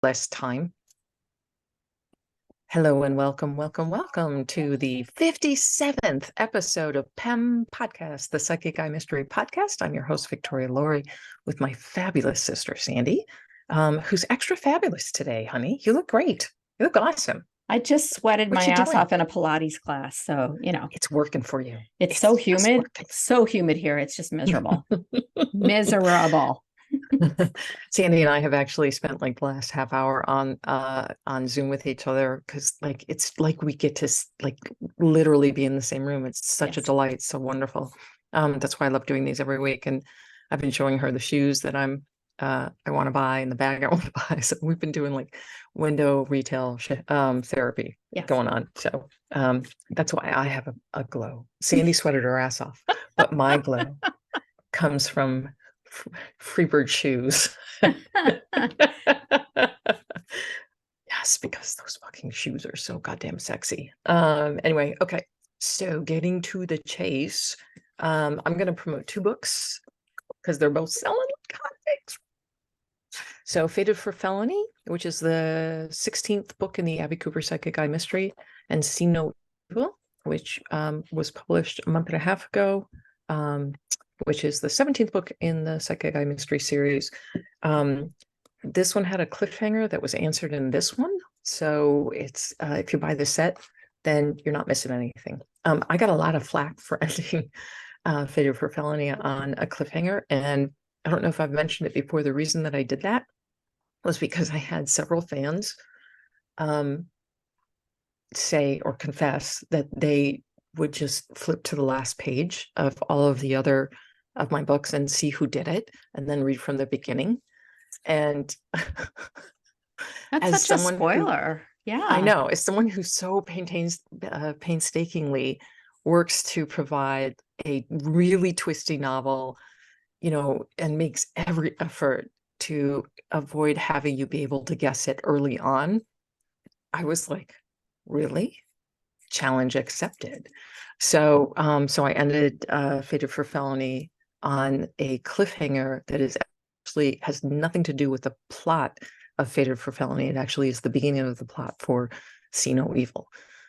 less time. Hello and welcome to the 57th episode of PEM Podcast, the Psychic Guy Mystery Podcast. I'm your host, Victoria Laurie, with my fabulous sister, Sandy, who's extra fabulous today, honey. You look great. You look awesome. I just sweated What my you ass doing? off in a Pilates class. So, It's working for you. it's so just humid. working. So humid here. It's just miserable. Miserable. Sandy and I have actually spent like the last half hour on Zoom with each other because it's like we get to literally be in the same room. It's such a Yes. delight, so wonderful. That's why I love doing these every week. And I've been showing her the shoes that I want to buy and the bag I want to buy. So we've been doing like window retail therapy Yes. going on. So that's why I have a glow. Sandy sweated her ass off, but my glow comes from Freebird shoes. Yes, because those fucking shoes are so goddamn sexy. Anyway, okay. So getting to the chase, I'm gonna promote two books because they're both selling like hotcakes. So Fated for Felony, which is the 16th book in the Abby Cooper Psychic Guy Mystery, and See No Evil, which was published a month and a half ago, which is the 17th book in the Psychic Guy Mystery series. This one had a cliffhanger that was answered in this one. So it's if you buy the set, then you're not missing anything. I got a lot of flack for ending Fated for Felony on a cliffhanger. And I don't know if I've mentioned it before. The reason that I did that was because I had several fans say or confess that they would just flip to the last page of all of the other of my books and see who did it and then read from the beginning. And That's such a spoiler. Yeah. I know, as someone who so painstakingly works to provide a really twisty novel, and makes every effort to avoid having you be able to guess it early on, I was like, really? Challenge accepted. So I ended Fated for Felony on a cliffhanger that is actually has nothing to do with the plot of Fated for Felony. It actually is the beginning of the plot for See No Evil.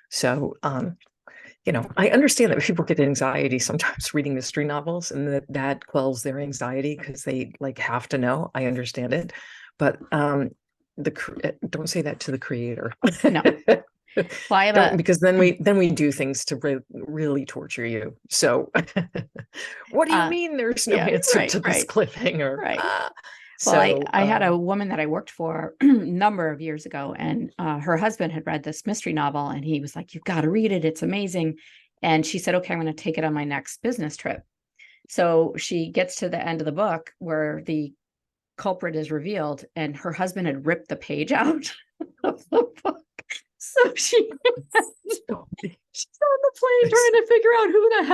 So I understand that people get anxiety sometimes reading mystery novels, and that quells their anxiety because they have to know. I understand it, but don't say that to the creator. No. Well, because then we do things to really torture you. So what do you mean there's no answer to this cliffhanger? Right. Well, I had a woman that I worked for a number of years ago, and her husband had read this mystery novel, and he was like, "You've got to read it. It's amazing." And she said, "Okay, I'm going to take it on my next business trip." So she gets to the end of the book where the culprit is revealed, and her husband had ripped the page out of the book. So she's on the plane trying to figure out who the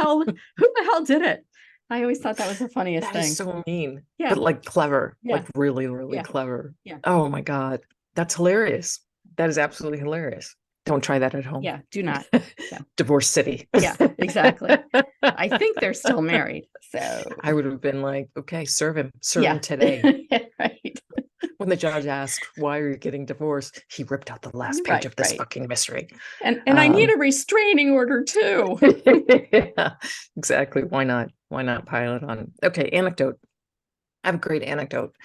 hell did it. I always thought that was the funniest thing. Is so mean, yeah, but clever, yeah. Really, really clever. Yeah. Oh my God, that's hilarious. That is absolutely hilarious. Don't try that at home. Yeah, do not. Yeah. Divorce City. Yeah, exactly. I think they're still married. So I would have been like, okay, serve him today. Right. When the judge asked, why are you getting divorced? He ripped out the last page of this fucking mystery. And I need a restraining order too. Yeah, exactly. Why not? Why not pile it on? Okay, anecdote. I have a great anecdote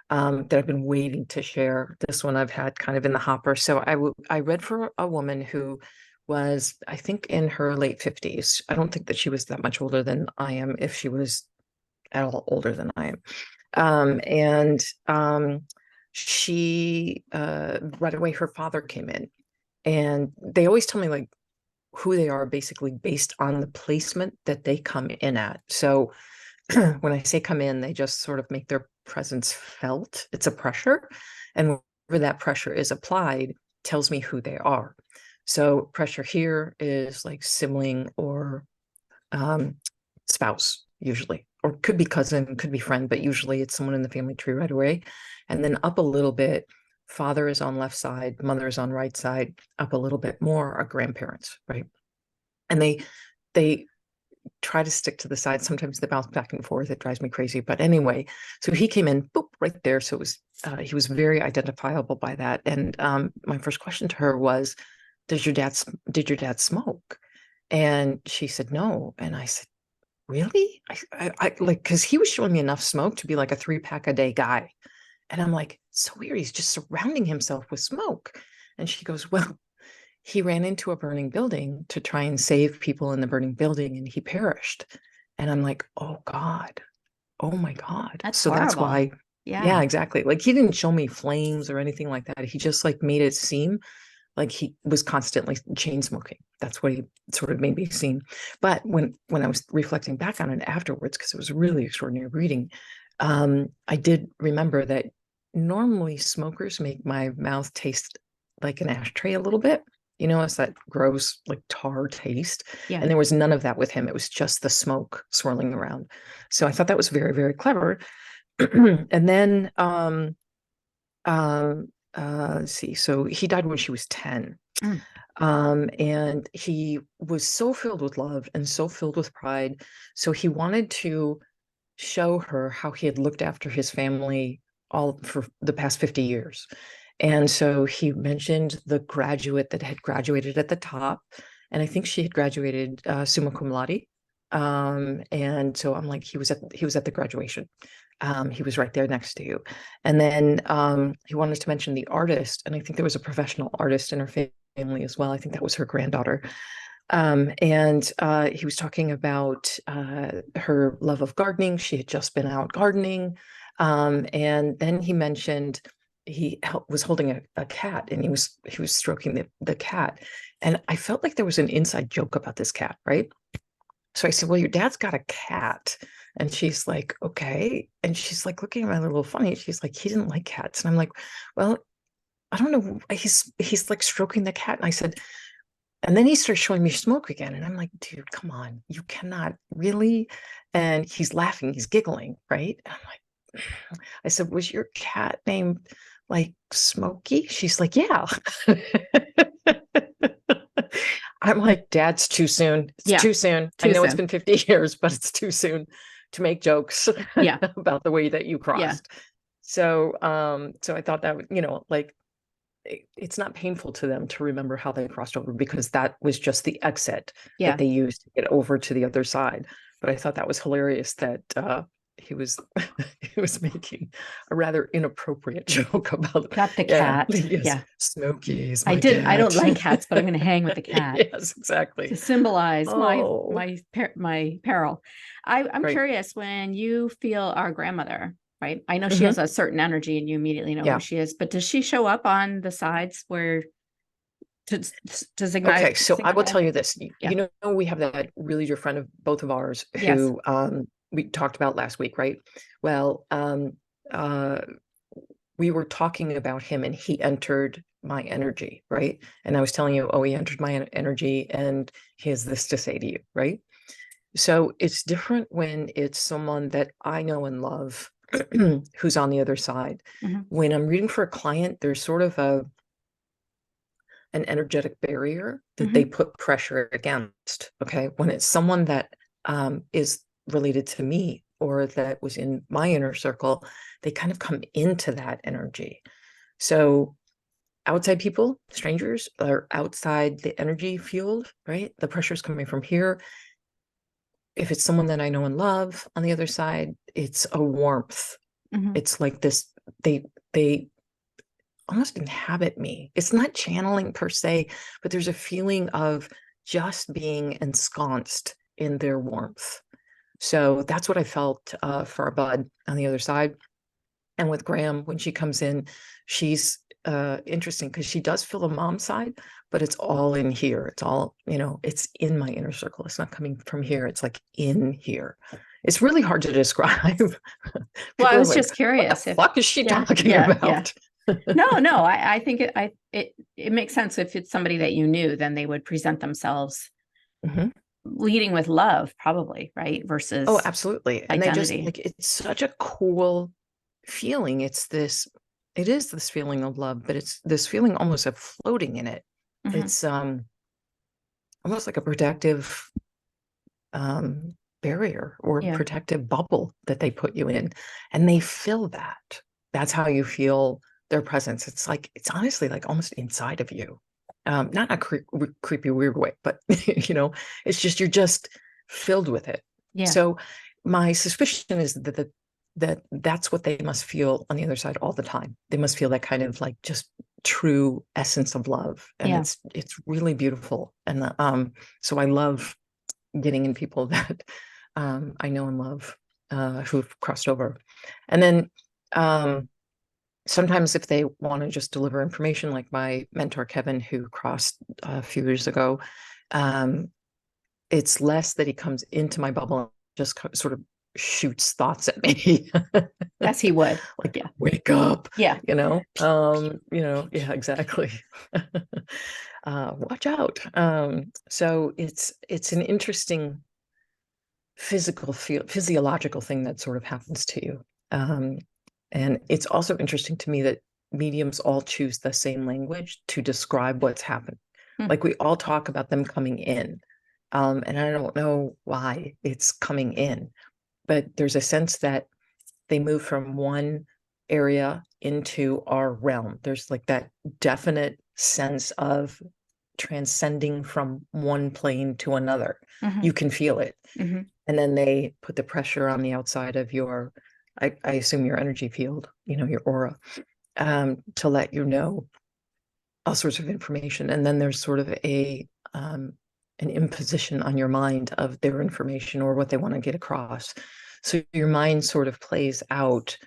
that I've been waiting to share. This one I've had kind of in the hopper. So I read for a woman who was, I think, in her late 50s. I don't think that she was that much older than I am, if she was at all older than I am. She right away, her father came in, and they always tell me who they are basically based on the placement that they come in at. So when I say come in, they just sort of make their presence felt. It's a pressure, and wherever that pressure is applied tells me who they are. So pressure here is like sibling or spouse, usually, or could be cousin, could be friend, but usually it's someone in the family tree right away. And then up a little bit, father is on left side, mother is on right side. Up a little bit more are grandparents, right? And they try to stick to the side. Sometimes they bounce back and forth. It drives me crazy. But anyway, so he came in, boop, right there. So it was he was very identifiable by that. And my first question to her was, did your dad smoke? And she said no. And I said, really? I like, because he was showing me enough smoke to be like a 3-pack a day guy. And I'm like, so weird. He's just surrounding himself with smoke. And she goes, well, he ran into a burning building to try and save people in the burning building, and he perished. And I'm like, oh God, oh my God. That's so horrible. That's why. Yeah, exactly. Like, he didn't show me flames or anything like that. He just like made it seem like he was constantly chain smoking. That's what he sort of made me seem. But when I was reflecting back on it afterwards, because it was really extraordinary reading, I did remember that normally smokers make my mouth taste like an ashtray a little bit. It's that gross, like, tar taste. Yeah. And there was none of that with him. It was just the smoke swirling around. So I thought that was very, very clever. And then, let's see. So he died when she was 10. And he was so filled with love and so filled with pride. So he wanted to show her how he had looked after his family all for the past 50 years. And so he mentioned the graduate that had graduated at the top. And I think she had graduated summa cum laude. And so I'm like, he was at the graduation. He was right there next to you. And then he wanted to mention the artist. And I think there was a professional artist in her family as well. I think that was her granddaughter. And he was talking about her love of gardening. She had just been out gardening. And then he mentioned he was holding a cat, and he was stroking the cat. And I felt like there was an inside joke about this cat, right? So I said, well, your dad's got a cat. And she's like, okay. And she's like looking at me a little funny. She's like, he didn't like cats. And I'm like, well, I don't know. He's like stroking the cat. And I said, and then he starts showing me smoke again. And I'm like, dude, come on. You cannot really. And he's laughing. He's giggling. Right. And I'm like, I said, was your cat named like Smokey? She's like, yeah. I'm like, Dad's too soon. It's too soon. I know it's been 50 years, but it's too soon to make jokes about the way that you crossed. So I thought that, like, it's not painful to them to remember how they crossed over, because that was just the exit that they used to get over to the other side. But I thought that was hilarious that he was making a rather inappropriate joke about the cat. Yes, Smokey is I don't like cats, but I'm going to hang with the cat. Yes, exactly. To symbolize my peril. I'm curious, when you feel our grandmother, right? I know she has a certain energy and you immediately know who she is, but does she show up on the sides where to signify? Okay, so I will tell you this. You know, we have that really dear friend of both of ours who we talked about last week, right? Well, we were talking about him, and he entered my energy, right? And I was telling you, he entered my energy and he has this to say to you, right? So it's different when it's someone that I know and love who's on the other side. When I'm reading for a client, there's sort of an energetic barrier that they put pressure against. Okay. When it's someone that is related to me or that was in my inner circle, they kind of come into that energy. So outside people, strangers, are outside the energy field, right? The pressure is coming from here. If it's someone that I know and love on the other side, it's a warmth. It's like this, they almost inhabit me. It's not channeling per se, but there's a feeling of just being ensconced in their warmth. So that's what I felt for our bud on the other side. And with Graham, when she comes in, she's interesting because she does feel a mom side, but it's all in here. It's all, it's in my inner circle. It's not coming from here. It's like in here. It's really hard to describe. Well, I was just curious. What the fuck is she talking about? No. I think it makes sense. If it's somebody that you knew, then they would present themselves leading with love, probably, right? Versus absolutely. identity. And they just like, it's such a cool feeling. It is this feeling of love, but it's this feeling almost of floating in it. It's almost like a protective barrier or Yeah. protective bubble that they put you in, and they fill that. That's how you feel their presence. It's honestly like almost inside of you. Not a creepy, weird way, but it's just, you're just filled with it. Yeah. So my suspicion is that's what they must feel on the other side all the time. They must feel that kind of like just true essence of love, and Yeah. it's really beautiful. And so I love getting in people that I know and love, who've crossed over. And then sometimes if they want to just deliver information, like my mentor Kevin, who crossed a few years ago, it's less that he comes into my bubble and just sort of shoots thoughts at me. As he would. Like, yeah. Wake up. Yeah. Yeah, exactly. Watch out. So it's an interesting physiological thing that sort of happens to you. And it's also interesting to me that mediums all choose the same language to describe what's happened. Like, we all talk about them coming in. And I don't know why it's coming in, but there's a sense that they move from one area into our realm. There's like that definite sense of transcending from one plane to another. You can feel it. And then they put the pressure on the outside of your, I assume, your energy field, your aura, to let you know all sorts of information. And then there's sort of an imposition on your mind of their information or what they want to get across. So your mind sort of plays out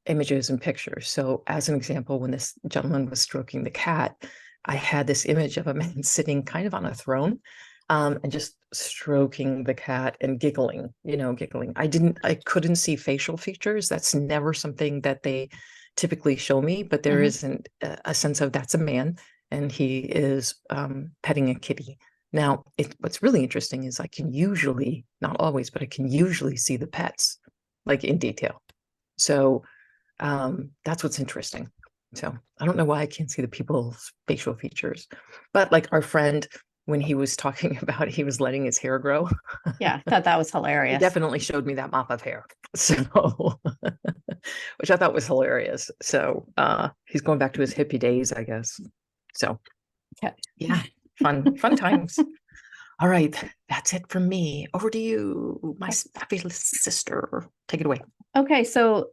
images and pictures. So as an example, when this gentleman was stroking the cat, I had this image of a man sitting kind of on a throne, and just stroking the cat and giggling. I couldn't see facial features. That's never something that they typically show me, but there isn't a sense of that's a man and he is petting a kitty. Now, what's really interesting is I can usually, not always, but I can usually see the pets like in detail. So that's what's interesting. So I don't know why I can't see the people's facial features, but like our friend, when he was talking about he was letting his hair grow. Yeah, I thought that was hilarious. He definitely showed me that mop of hair. So which I thought was hilarious. So he's going back to his hippie days, I guess. So yeah, fun times. All right, that's it from me. Over to you, my fabulous sister. Take it away. Okay, so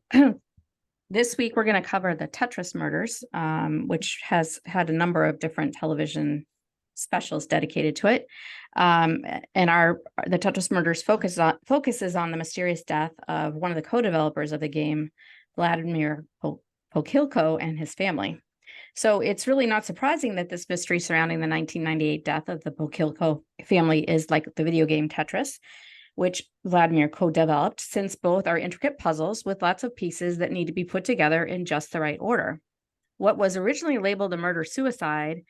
this week we're going to cover the Tetris murders, which has had a number of different television specials dedicated to it. And the Tetris murders focuses on the mysterious death of one of the co-developers of the game, Vladimir Pokhilko, and his family. So it's really not surprising that this mystery surrounding the 1998 death of the Pokhilko family is like the video game Tetris, which Vladimir co-developed, since both are intricate puzzles with lots of pieces that need to be put together in just the right order. What was originally labeled a murder-suicide,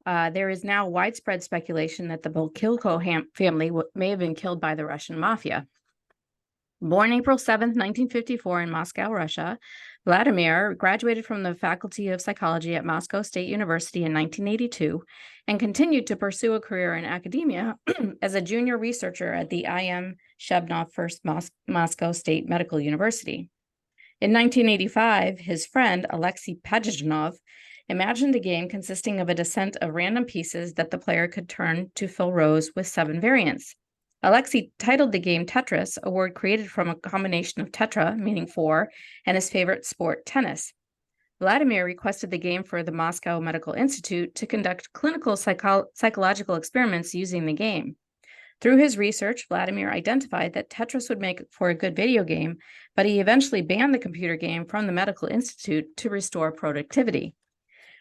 there is now widespread speculation that the Pokhilko family may have been killed by the Russian mafia. Born April 7th, 1954 in Moscow, Russia, Vladimir graduated from the Faculty of Psychology at Moscow State University in 1982 and continued to pursue a career in academia as a junior researcher at the I.M. Shebnov First Moscow State Medical University. In 1985, his friend Alexei Pajitnov imagined a game consisting of a descent of random pieces that the player could turn to fill rows with 7 variants. Alexei titled the game Tetris, a word created from a combination of tetra, meaning 4, and his favorite sport, tennis. Vladimir requested the game for the Moscow Medical Institute to conduct clinical psychological experiments using the game. Through his research, Vladimir identified that Tetris would make for a good video game, but he eventually banned the computer game from the Medical Institute to restore productivity.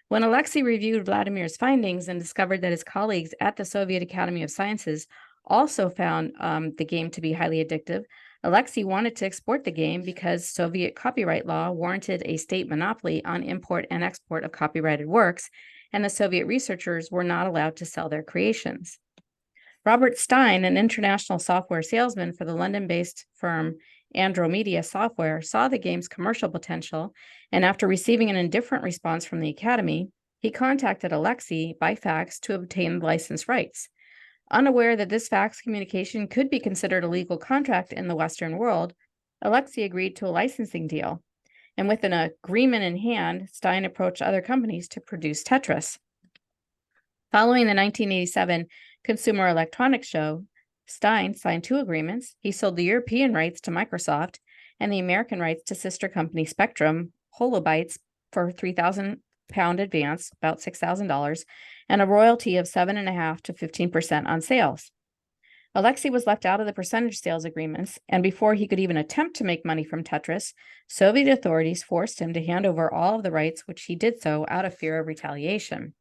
When Alexei reviewed Vladimir's findings and discovered that his colleagues at the Soviet Academy of Sciences also found the game to be highly addictive, Alexei wanted to export the game because Soviet copyright law warranted a state monopoly on import and export of copyrighted works, and the Soviet researchers were not allowed to sell their creations. Robert Stein, an international software salesman for the London-based firm Andromedia Software, saw the game's commercial potential, and after receiving an indifferent response from the Academy, he contacted Alexei by fax to obtain license rights. Unaware that this fax communication could be considered a legal contract in the Western world, Alexei agreed to a licensing deal. And with an agreement in hand, Stein approached other companies to produce Tetris. Following the 1987 Consumer Electronics Show, Stein signed 2 agreements. He sold the European rights to Microsoft and the American rights to sister company Spectrum Holobytes for £3,000 advance, about $6,000, and a royalty of 7.5% to 15% on sales. Alexei was left out of the percentage sales agreements, and before he could even attempt to make money from Tetris, Soviet authorities forced him to hand over all of the rights, which he did so out of fear of retaliation.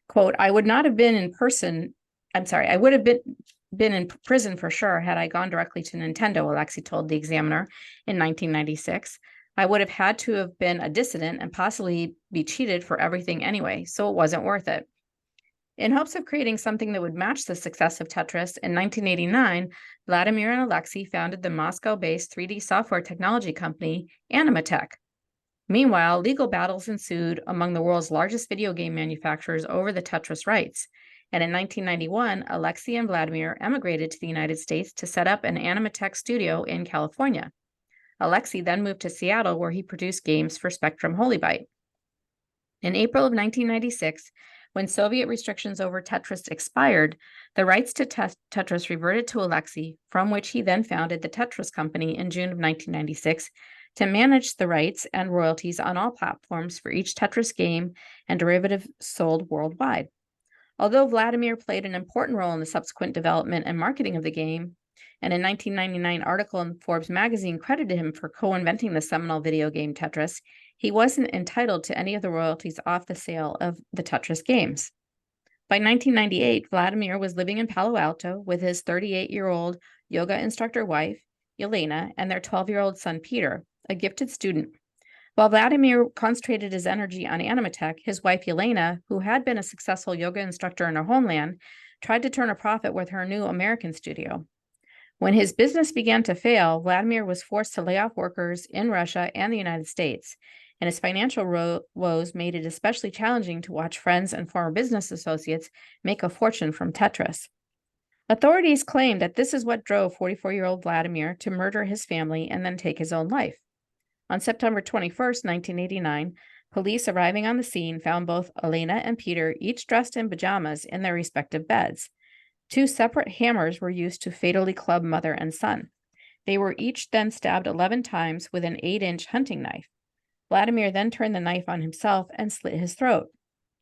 Quote, I would not have been in person. I would have been in prison for sure had I gone directly to Nintendo, Alexei told the Examiner in 1996. I would have had to have been a dissident and possibly be cheated for everything anyway, so it wasn't worth it. In hopes of creating something that would match the success of Tetris, in 1989, Vladimir and Alexei founded the Moscow-based 3D software technology company, Animatech. Meanwhile, legal battles ensued among the world's largest video game manufacturers over the Tetris rights. And in 1991, Alexei and Vladimir emigrated to the United States to set up an Animatech studio in California. Alexei then moved to Seattle, where he produced games for Spectrum Holobyte. In April of 1996, when Soviet restrictions over Tetris expired, the rights to Tetris reverted to Alexei, from which he then founded the Tetris Company in June of 1996 to manage the rights and royalties on all platforms for each Tetris game and derivative sold worldwide. Although Vladimir played an important role in the subsequent development and marketing of the game, and a 1999 article in Forbes magazine credited him for co-inventing the seminal video game Tetris, he wasn't entitled to any of the royalties off the sale of the Tetris games. By 1998, Vladimir was living in Palo Alto with his 38-year-old yoga instructor wife, Yelena, and their 12-year-old son, Peter, a gifted student. While Vladimir concentrated his energy on Animatech, his wife, Yelena, who had been a successful yoga instructor in her homeland, tried to turn a profit with her new American studio. When his business began to fail, Vladimir was forced to lay off workers in Russia and the United States, and his financial woes made it especially challenging to watch friends and former business associates make a fortune from Tetris. Authorities claimed that this is what drove 44-year-old Vladimir to murder his family and then take his own life. On September 21st, 1989, police arriving on the scene found both Elena and Peter each dressed in pajamas in their respective beds. 2 separate hammers were used to fatally club mother and son. They were each then stabbed 11 times with an 8-inch hunting knife. Vladimir then turned the knife on himself and slit his throat.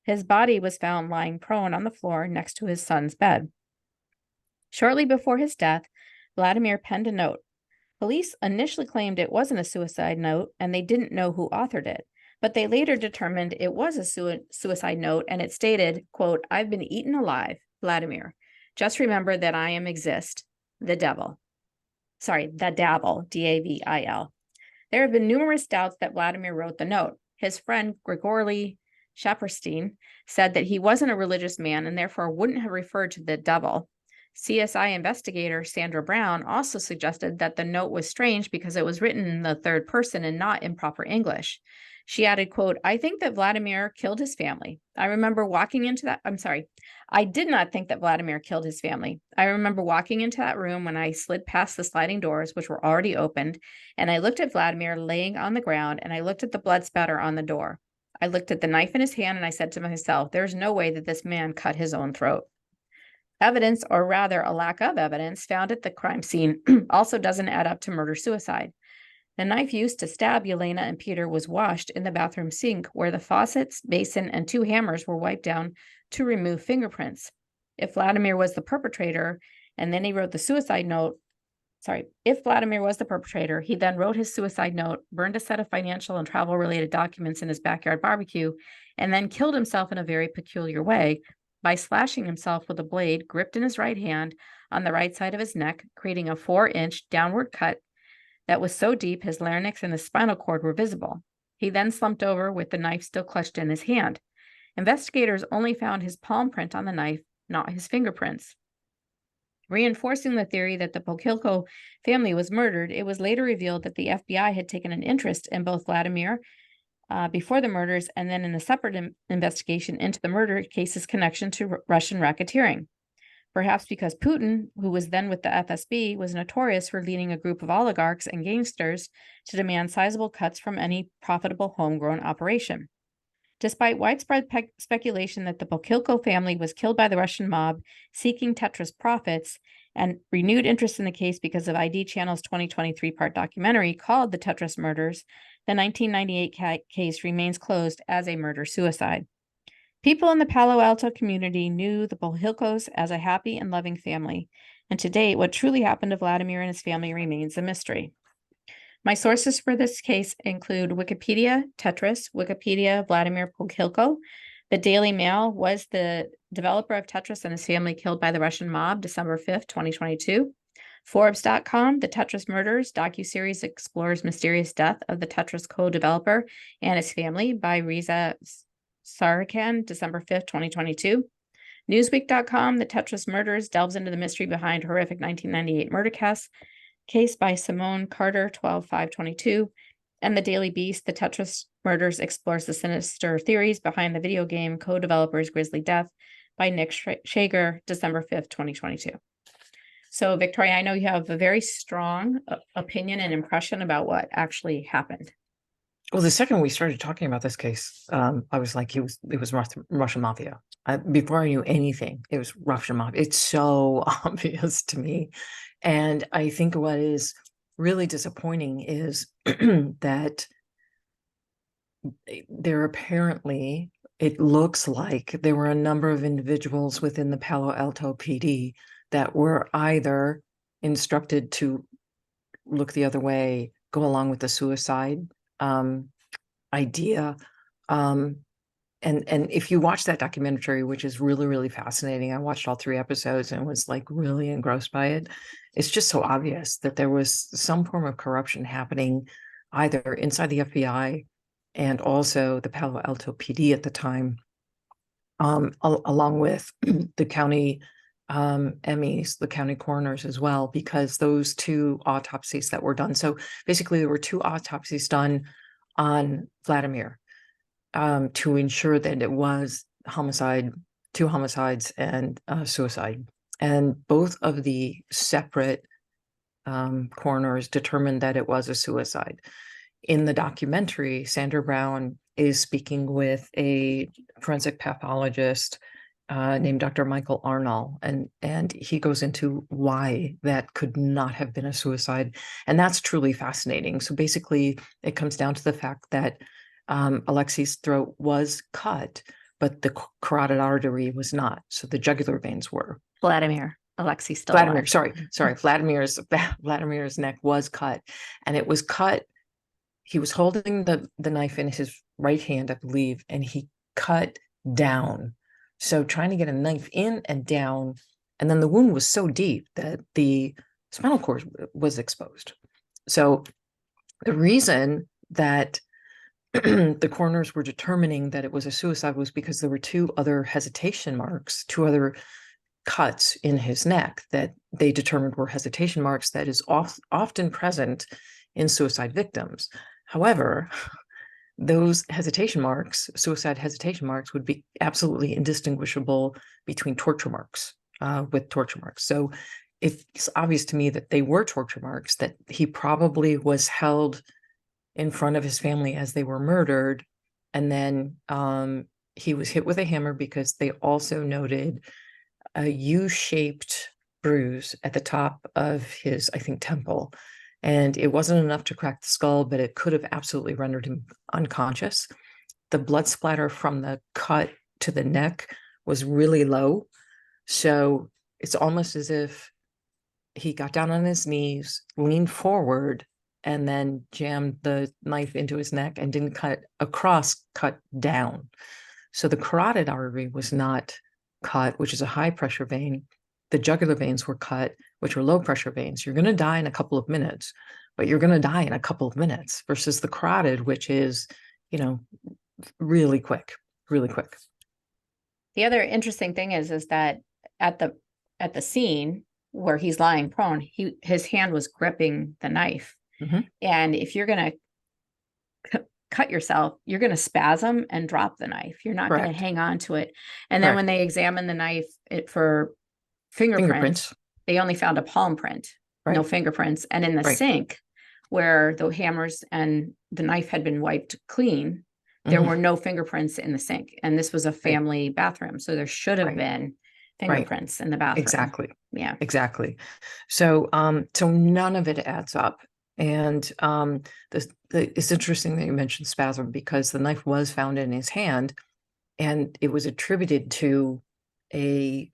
His body was found lying prone on the floor next to his son's bed. Shortly before his death, Vladimir penned a note. Police initially claimed it wasn't a suicide note and they didn't know who authored it, but they later determined it was a suicide note, and it stated, quote, I've been eaten alive, Vladimir. Just remember that I am exist, the devil. The dabble, D-A-V-I-L. There have been numerous doubts that Vladimir wrote the note. His friend Grigory Shaperstein said that he wasn't a religious man and therefore wouldn't have referred to the devil. CSI investigator Sandra Brown also suggested that the note was strange because it was written in the third person and not in proper English. She added, quote, I think that Vladimir killed his family. I did not think that Vladimir killed his family. I remember walking into that room when I slid past the sliding doors, which were already opened, and I looked at Vladimir laying on the ground, and I looked at the blood spatter on the door. I looked at the knife in his hand, and I said to myself, there's no way that this man cut his own throat. Evidence, or rather a lack of evidence, found at the crime scene also doesn't add up to murder-suicide. The knife used to stab Yelena and Peter was washed in the bathroom sink, where the faucets, basin, and 2 hammers were wiped down to remove fingerprints. If Vladimir was the perpetrator, and then he wrote the suicide note, if Vladimir was the perpetrator, he then wrote his suicide note, burned a set of financial and travel-related documents in his backyard barbecue, and then killed himself in a very peculiar way, by slashing himself with a blade gripped in his right hand on the right side of his neck, creating a 4-inch downward cut that was so deep his larynx and his spinal cord were visible. He then slumped over with the knife still clutched in his hand. Investigators only found his palm print on the knife, not his fingerprints. Reinforcing the theory that the Pokhilko family was murdered, it was later revealed that the FBI had taken an interest in both Vladimir before the murders, and then in a separate investigation into the murder case's connection to Russian racketeering. perhaps because Putin, who was then with the FSB, was notorious for leading a group of oligarchs and gangsters to demand sizable cuts from any profitable homegrown operation. Despite widespread speculation that the Pokhilko family was killed by the Russian mob seeking Tetris profits, and renewed interest in the case because of ID Channel's 2020 three-part documentary called The Tetris Murders, the 1998 case remains closed as a murder-suicide. People in the Palo Alto community knew the Pokhilkos as a happy and loving family, and to date, what truly happened to Vladimir and his family remains a mystery. My sources for this case include Wikipedia, Tetris, Wikipedia, Vladimir Pokhilko. The Daily Mail was the developer of Tetris and his family killed by the Russian mob, December 5th, 2022. Forbes.com, The Tetris Murders docuseries explores mysterious death of the Tetris co-developer and his family by Riza Sarakan, December 5th, 2022. Newsweek.com, The Tetris Murders delves into the mystery behind horrific 1998 murder case by Simone Carter, 12/5/22. And The Daily Beast, The Tetris Murders explores the sinister theories behind the video game co-developer's grisly death by Nick Shager, December 5th, 2022. So, Victoria, I know you have a very strong opinion and impression about what actually happened. Well, the second we started talking about this case, I was like, it was Russian mafia. Before I knew anything, it was Russian mafia. It's so obvious to me. And I think what is really disappointing is that there apparently, it looks like there were a number of individuals within the Palo Alto PD that were either instructed to look the other way, go along with the suicide idea. And if you watch that documentary, which is really, really fascinating, I watched all 3 episodes and was like really engrossed by it. It's just so obvious that there was some form of corruption happening either inside the FBI and also the Palo Alto PD at the time, along with the county MEs, the county coroners as well, because those 2 autopsies that were done. So basically there were 2 autopsies done on Vladimir to ensure that it was homicide, 2 homicides and suicide. And both of the separate coroners determined that it was a suicide. In the documentary, Sandra Brown is speaking with a forensic pathologist named Dr. Michael Arnall, and he goes into why that could not have been a suicide. And that's truly fascinating. So basically, it comes down to the fact that Alexei's throat was cut, but the carotid artery was not. So the jugular veins were. Vladimir. Alexei still Vladimir, alive. sorry. Vladimir's neck was cut, and it was cut. He was holding the knife in his right hand, I believe, and he cut down. So trying to get a knife in and down, and then the wound was so deep that the spinal cord was exposed. So the reason that the coroners were determining that it was a suicide was because there were 2 other hesitation marks, 2 other cuts in his neck that they determined were hesitation marks that is often present in suicide victims. However, those hesitation marks, suicide hesitation marks, would be absolutely indistinguishable between torture marks, with torture marks. So it's obvious to me that they were torture marks, that he probably was held in front of his family as they were murdered. And then he was hit with a hammer because they also noted a U-shaped bruise at the top of his, I think, temple. And it wasn't enough to crack the skull, but it could have absolutely rendered him unconscious. The blood splatter from the cut to the neck was really low. So it's almost as if he got down on his knees, leaned forward, and then jammed the knife into his neck and didn't cut across, cut down. So the carotid artery was not cut, which is a high pressure vein. The jugular veins were cut, which are low pressure veins. You're going to die in a couple of minutes, but you're going to die in a couple of minutes versus the carotid, which is, really quick, really quick. The other interesting thing is that at the scene where he's lying prone, his hand was gripping the knife. Mm-hmm. And if you're going to cut yourself, you're going to spasm and drop the knife. You're not going to hang on to it. And then when they examine the knife for fingerprints. They only found a palm print, no fingerprints. And in the sink where the hammers and the knife had been wiped clean, there were no fingerprints in the sink. And this was a family bathroom. So there should have been fingerprints in the bathroom. Exactly. Yeah. Exactly. So so none of it adds up. And it's interesting that you mentioned spasm, because the knife was found in his hand and it was attributed to a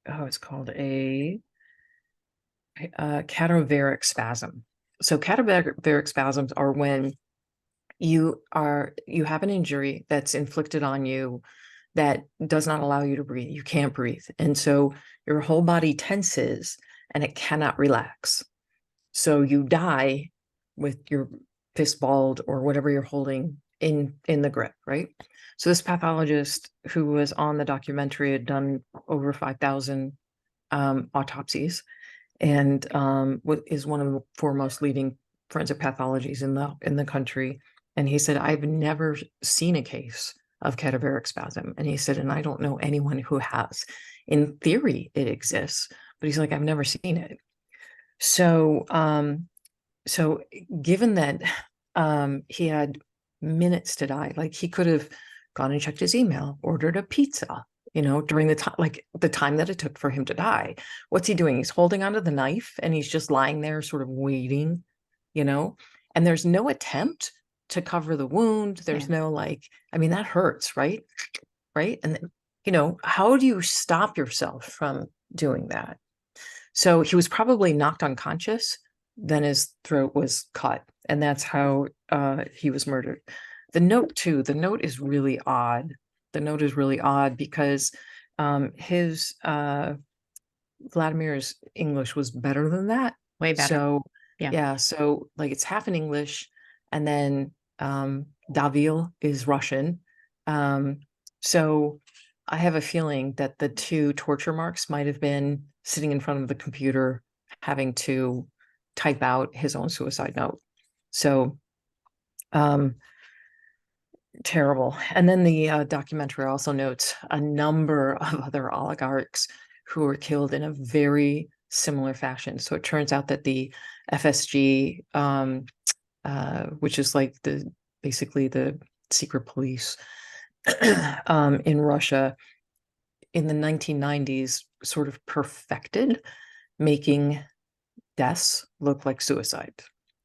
it's called a cadaveric spasm. So cadaveric spasms are when you have an injury that's inflicted on you that does not allow you to breathe. You can't breathe. And so your whole body tenses and it cannot relax. So you die with your fist balled or whatever you're holding in the grip, right? So this pathologist who was on the documentary had done over 5,000 autopsies, and is one of the foremost leading forensic pathologies in the country. And he said, I've never seen a case of cadaveric spasm. And he said, and I don't know anyone who has. In theory, it exists, but he's like, I've never seen it. So, so given that he had minutes to die, like he could have gone and checked his email, ordered a pizza, during the time, like the time that it took for him to die. What's he doing? He's holding onto the knife and he's just lying there sort of waiting, and there's no attempt to cover the wound. There's no that hurts, right? Right. And how do you stop yourself from doing that? So he was probably knocked unconscious, then his throat was cut, and that's how he was murdered. The note is really odd. The note is really odd because his Vladimir's English was better than that. Way better. So so like it's half in English, and then Davil is Russian. So I have a feeling that the two torture marks might have been sitting in front of the computer having to type out his own suicide note. So terrible. And then the documentary also notes a number of other oligarchs who were killed in a very similar fashion. So it turns out that the FSG, which is like basically the secret police in Russia in the 1990s, sort of perfected making deaths look like suicide.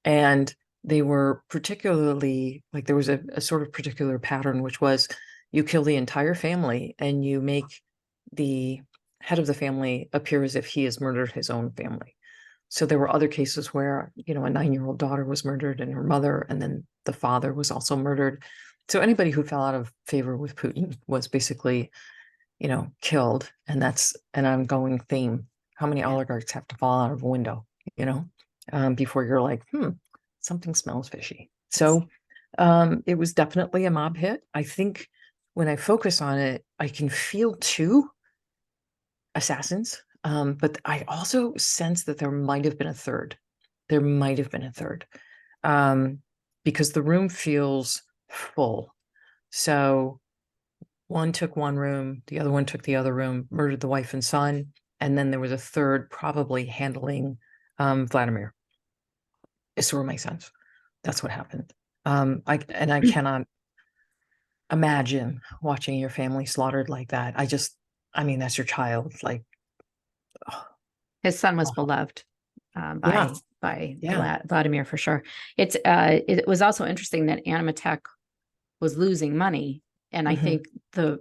And they were particularly, like, there was a sort of particular pattern, which was you kill the entire family and you make the head of the family appear as if he has murdered his own family. So there were other cases where, a 9-year-old daughter was murdered and her mother, and then the father was also murdered. So anybody who fell out of favor with Putin was basically, killed. And that's an ongoing theme. How many oligarchs have to fall out of a window, before you're like, something smells fishy. So it was definitely a mob hit. I think when I focus on it, I can feel two assassins. But I also sense that there might have been a third. There might have been a third. Because the room feels full. So one took one room, the other one took the other room, murdered the wife and son, and then there was a third probably handling Vladimir. Is sort of my sense. That's what happened. I cannot imagine watching your family slaughtered like that. That's your child. Like, his son was beloved by Vladimir for sure. It was also interesting that Animatech was losing money, and I think the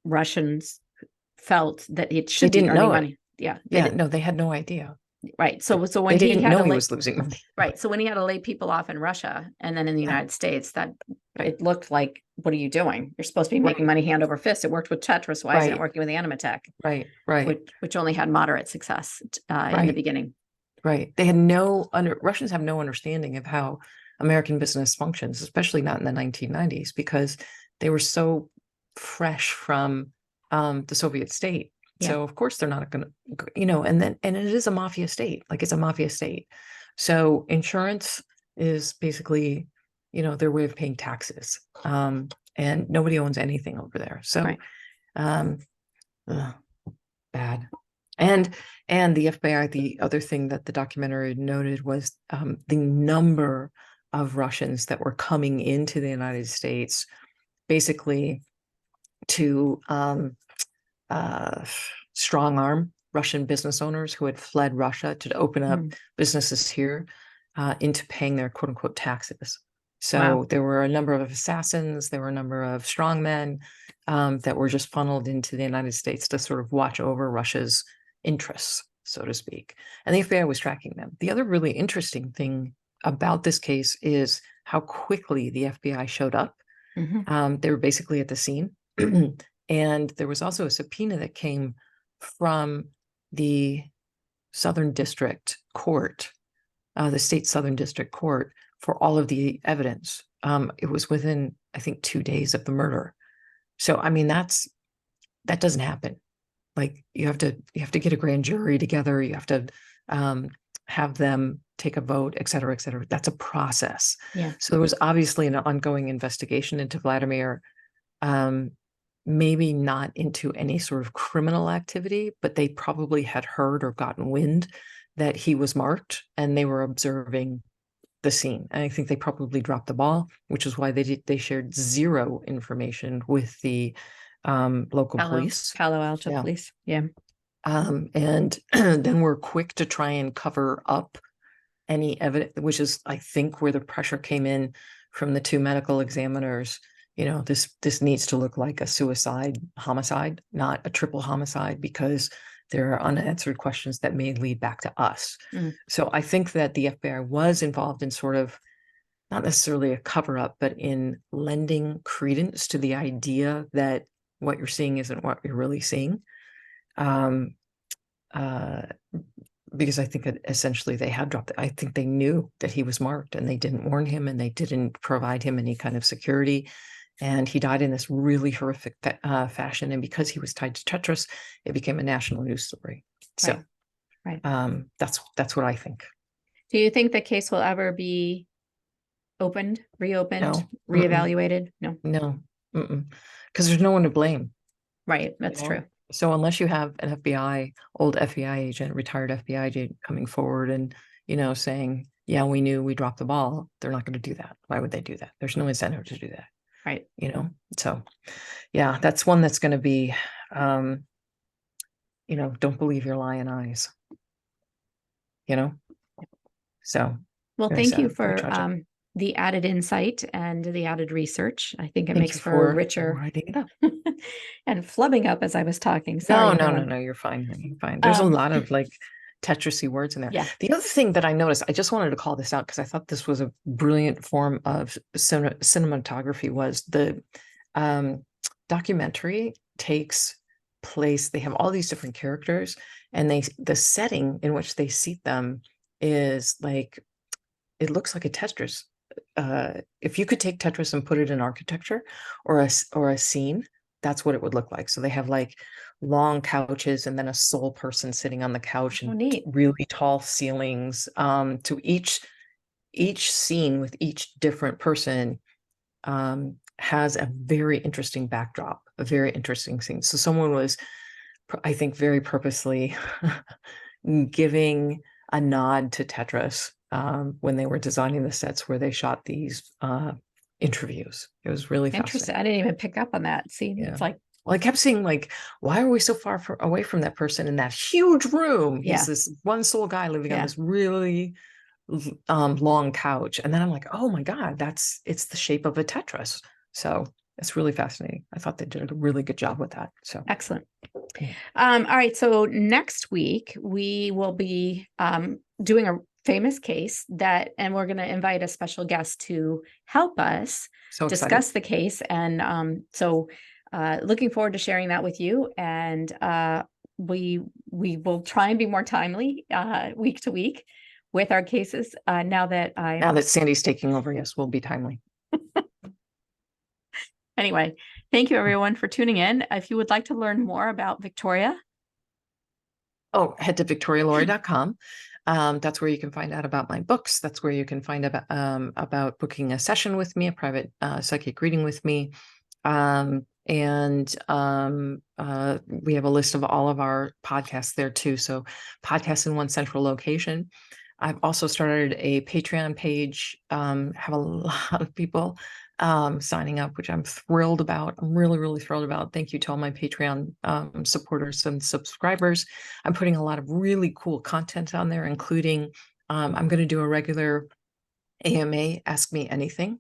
Russians felt that it should be earning money. Yeah, they had no idea. Right. So when he didn't know he was losing money. Right. So when he had to lay people off in Russia and then in the United States, that it looked like, what are you doing? You're supposed to be making money hand over fist. It worked with Tetris. Why isn't it working with the Animatech? Right. Which only had moderate success in the beginning. Right. They had Russians have no understanding of how American business functions, especially not in the 1990s, because they were so fresh from the Soviet state. Yeah. So of course they're not going to, and it is a mafia state. Like, it's a mafia state. So insurance is basically, their way of paying taxes. And nobody owns anything over there. So, bad. And the FBI, the other thing that the documentary noted was the number of Russians that were coming into the United States, basically to strong arm Russian business owners who had fled Russia to open up businesses here into paying their quote unquote taxes. So there were a number of assassins, there were a number of strongmen that were just funneled into the United States to sort of watch over Russia's interests, so to speak. And the FBI was tracking them. The other really interesting thing about this case is how quickly the FBI showed up. They were basically at the scene. And there was also a subpoena that came from the Southern District Court, the state Southern District Court, for all of the evidence. It was within, I think, 2 days of the murder. So, I mean, that doesn't happen. Like you have to get a grand jury together. You have to have them take a vote, et cetera, et cetera. That's a process. Yeah. So there was obviously an ongoing investigation into Vladimir, maybe not into any sort of criminal activity, but they probably had heard or gotten wind that he was marked and they were observing the scene. And I think they probably dropped the ball, which is why they shared zero information with the local police. Palo Alto police. Yeah. And then we're quick to try and cover up any evidence, which is, I think, where the pressure came in from the 2 medical examiners. You know, this needs to look like a suicide homicide, not a triple homicide, because there are unanswered questions that may lead back to us. So I think that the FBI was involved in sort of, not necessarily a cover up, but in lending credence to the idea that what you're seeing isn't what you're really seeing. Because I think that essentially they had dropped it. I think they knew that he was marked and they didn't warn him and they didn't provide him any kind of security. And he died in this really horrific fashion. And because he was tied to Tetris, it became a national news story. So that's what I think. Do you think the case will ever be opened, reopened, reevaluated? No. Because there's no one to blame. Right. That's true. So unless you have an old FBI agent, retired FBI agent coming forward and, saying, yeah, we knew we dropped the ball, they're not going to do that. Why would they do that? There's no incentive to do that. Right. So yeah, that's one that's going to be, don't believe your lying eyes, so. Well, thank you for the added insight and the added research. I think it makes for a richer and flubbing up as I was talking. Sorry. No, you're fine. You're fine. There's a lot of Tetris-y words in there. Yeah. The other thing that I noticed, I just wanted to call this out because I thought this was a brilliant form of cinematography, was the documentary takes place. They have all these different characters, and the setting in which they seat them is it looks like a Tetris. If you could take Tetris and put it in architecture or a scene, that's what it would look like. So they have long couches and then a sole person sitting on the couch and really tall ceilings. To each scene with each different person has a very interesting backdrop, a very interesting scene. So someone was, I think, very purposely giving a nod to Tetris when they were designing the sets where they shot these interviews. It was really interesting. I didn't even pick up on that. See, it's I kept seeing why are we so far away from that person in that huge room? He's this one sole guy living on this really long couch. And then I'm like, oh my God, it's the shape of a Tetris. So it's really fascinating. I thought they did a really good job with that. So excellent. All right. So next week we will be doing a famous case and we're going to invite a special guest to help us discuss the case. And so looking forward to sharing that with you. And we will try and be more timely week to week with our cases. Now that Sandy's taking over, yes, we'll be timely. Anyway, thank you everyone for tuning in. If you would like to learn more about Victoria. Head to victorialaurie.com. That's where you can find out about my books. That's where you can find about booking a session with me, a private psychic reading with me. And we have a list of all of our podcasts there too. So podcasts in one central location. I've also started a Patreon page, have a lot of people signing up, which I'm thrilled about. I'm really, really thrilled about. Thank you to all my Patreon supporters and subscribers. I'm putting a lot of really cool content on there, including I'm going to do a regular AMA, Ask Me Anything.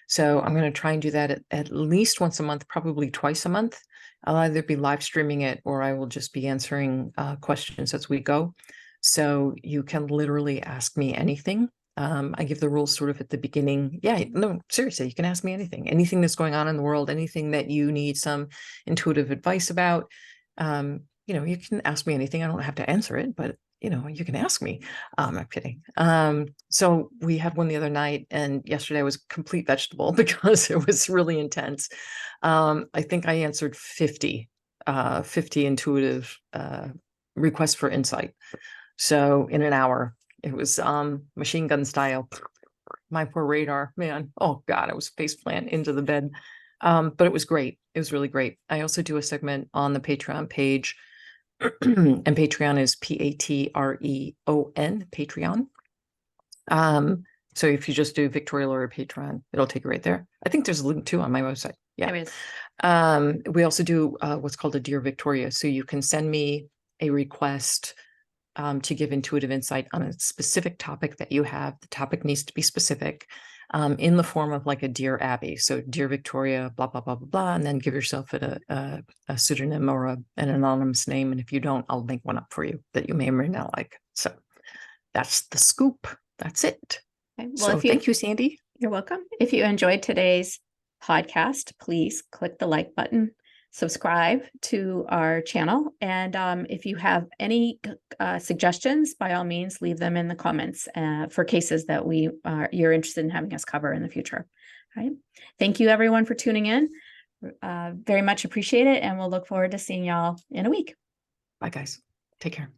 So I'm going to try and do that at least once a month, probably twice a month. I'll either be live streaming it or I will just be answering questions as we go. So you can literally ask me anything. I give the rules sort of at the beginning. Yeah, no, seriously, you can ask me anything that's going on in the world, anything that you need some intuitive advice about. You can ask me anything. I don't have to answer it, but you can ask me. I'm kidding. So we had one the other night, and yesterday was a complete vegetable because it was really intense. I think I answered 50 intuitive requests for insight. So in an hour, it was machine gun style. My poor radar, man. Oh God, I was faceplant into the bed. But it was great. It was really great. I also do a segment on the Patreon page. And Patreon is Patreon, Patreon. So if you just do Victoria Laurie Patreon, it'll take you right there. I think there's a link too on my website. Yeah. There is. We also do what's called a Dear Victoria. So you can send me a request to give intuitive insight on a specific topic that you have. The topic needs to be specific in the form of like a Dear Abby. So Dear Victoria, blah, blah, blah, blah, blah, and then give yourself a pseudonym or an anonymous name. And if you don't, I'll make one up for you that you may or may not like. So that's the scoop. That's it. Okay. Well, so thank you, Sandy. You're welcome. If you enjoyed today's podcast, please click the like button, subscribe to our channel. And if you have any suggestions, by all means, leave them in the comments for cases that you're interested in having us cover in the future. All right. Thank you, everyone, for tuning in. Very much appreciate it. And we'll look forward to seeing y'all in a week. Bye, guys. Take care.